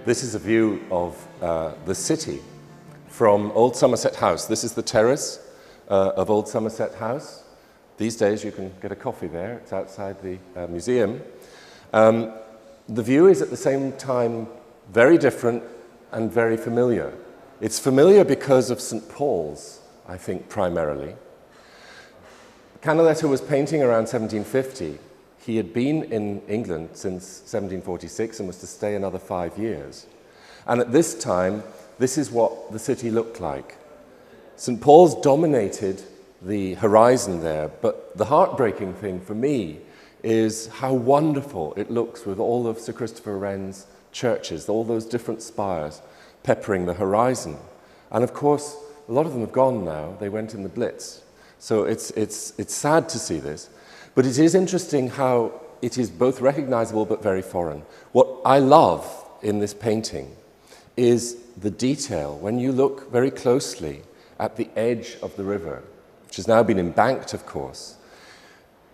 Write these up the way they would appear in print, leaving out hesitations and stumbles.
This is a view of the city from Old Somerset House. This is the terrace of Old Somerset House. These days you can get a coffee there. It's outside the museum. The view is at the same time very different and very familiar. It's familiar because of St. Paul's, I think, primarily. Canaletto was painting around 1750. He had been in England since 1746 and was to stay another 5 years. And at this time, this is what the city looked like. St. Paul's dominated the horizon there, but the heartbreaking thing for me is how wonderful it looks with all of Sir Christopher Wren's churches, all those different spires peppering the horizon. And of course, a lot of them have gone now. They went in the Blitz. So it's sad to see this. But it is interesting how it is both recognizable but very foreign. What I love in this painting is the detail. When you look very closely at the edge of the river, which has now been embanked, of course,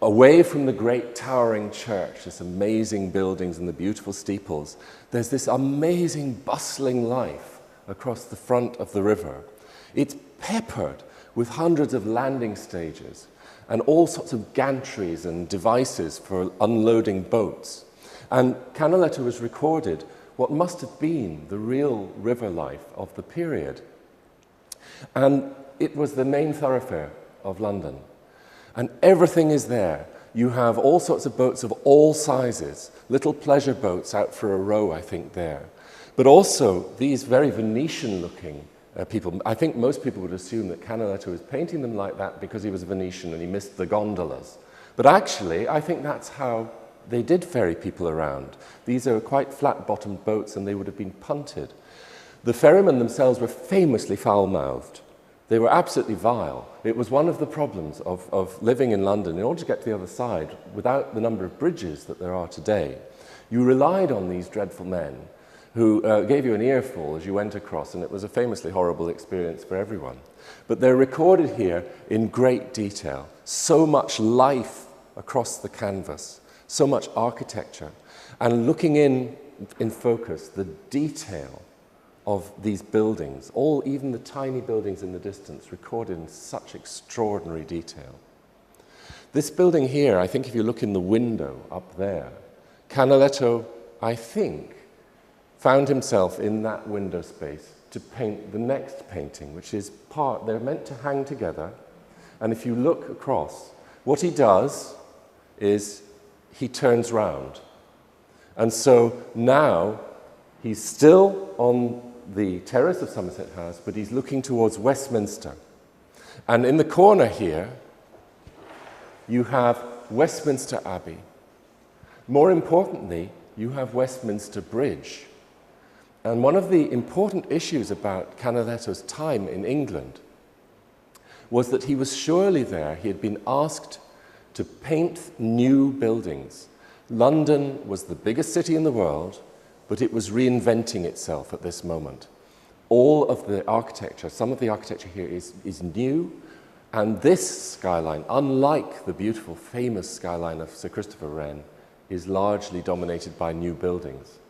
away from the great towering church, this amazing buildings and the beautiful steeples, there's this amazing bustling life across the front of the river. It's peppered with hundreds of landing stages and all sorts of gantries and devices for unloading boats. And Canaletto has recorded what must have been the real river life of the period. And it was the main thoroughfare of London. And everything is there. You have all sorts of boats of all sizes, little pleasure boats out for a row, I think, there. But also these very Venetian-looking people. I think most people would assume that Canaletto was painting them like that because he was a Venetian and he missed the gondolas. But actually, I think that's how they did ferry people around. These are quite flat-bottomed boats and they would have been punted. The ferrymen themselves were famously foul-mouthed. They were absolutely vile. It was one of the problems of living in London. In order to get to the other side, without the number of bridges that there are today, you relied on these dreadful men who gave you an earful as you went across, and it was a famously horrible experience for everyone. But they're recorded here in great detail. So much life across the canvas, so much architecture, and looking in focus, the detail of these buildings, even the tiny buildings in the distance, recorded in such extraordinary detail. This building here, I think if you look in the window up there, Canaletto, I think, found himself in that window space to paint the next painting, which is they're meant to hang together. And if you look across, what he does is he turns round. And so now he's still on the terrace of Somerset House, but he's looking towards Westminster. And in the corner here, you have Westminster Abbey. More importantly, you have Westminster Bridge. And one of the important issues about Canaletto's time in England was that he was surely there. He had been asked to paint new buildings. London was the biggest city in the world, but it was reinventing itself at this moment. All of the architecture, some of the architecture here is new, and this skyline, unlike the beautiful, famous skyline of Sir Christopher Wren, is largely dominated by new buildings.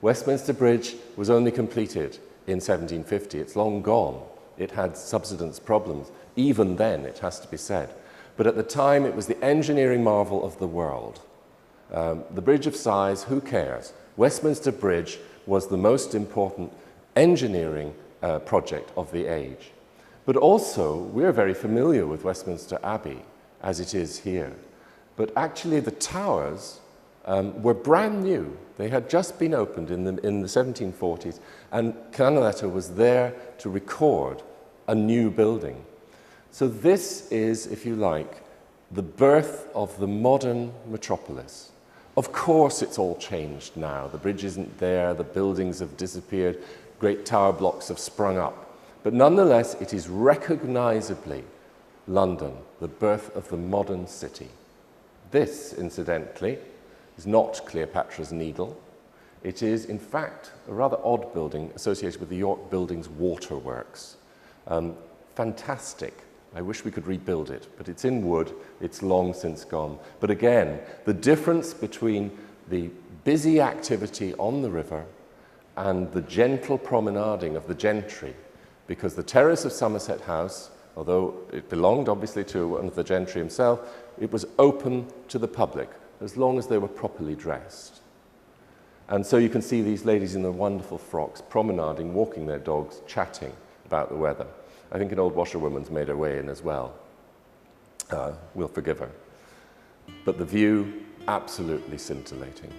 Westminster Bridge was only completed in 1750. It's long gone. It had subsidence problems. Even then, it has to be said. But at the time, it was the engineering marvel of the world. The Bridge of Sighs, who cares? Westminster Bridge was the most important engineering project of the age. But also, we're very familiar with Westminster Abbey as it is here. But actually, the towers were brand new. They had just been opened in the 1740s, and Canaletto was there to record a new building. So this is, if you like, the birth of the modern metropolis. Of course, it's all changed now. The bridge isn't there, the buildings have disappeared, great tower blocks have sprung up. But nonetheless, it is recognizably London, the birth of the modern city. This, incidentally, is not Cleopatra's Needle. It is, in fact, a rather odd building associated with the York Buildings Waterworks. Fantastic. I wish we could rebuild it, but it's in wood. It's long since gone. But again, the difference between the busy activity on the river and the gentle promenading of the gentry, because the terrace of Somerset House, although it belonged obviously to one of the gentry himself, it was open to the public as long as they were properly dressed. And so you can see these ladies in their wonderful frocks, promenading, walking their dogs, chatting about the weather. I think an old washerwoman's made her way in as well. We'll forgive her. But the view, absolutely scintillating.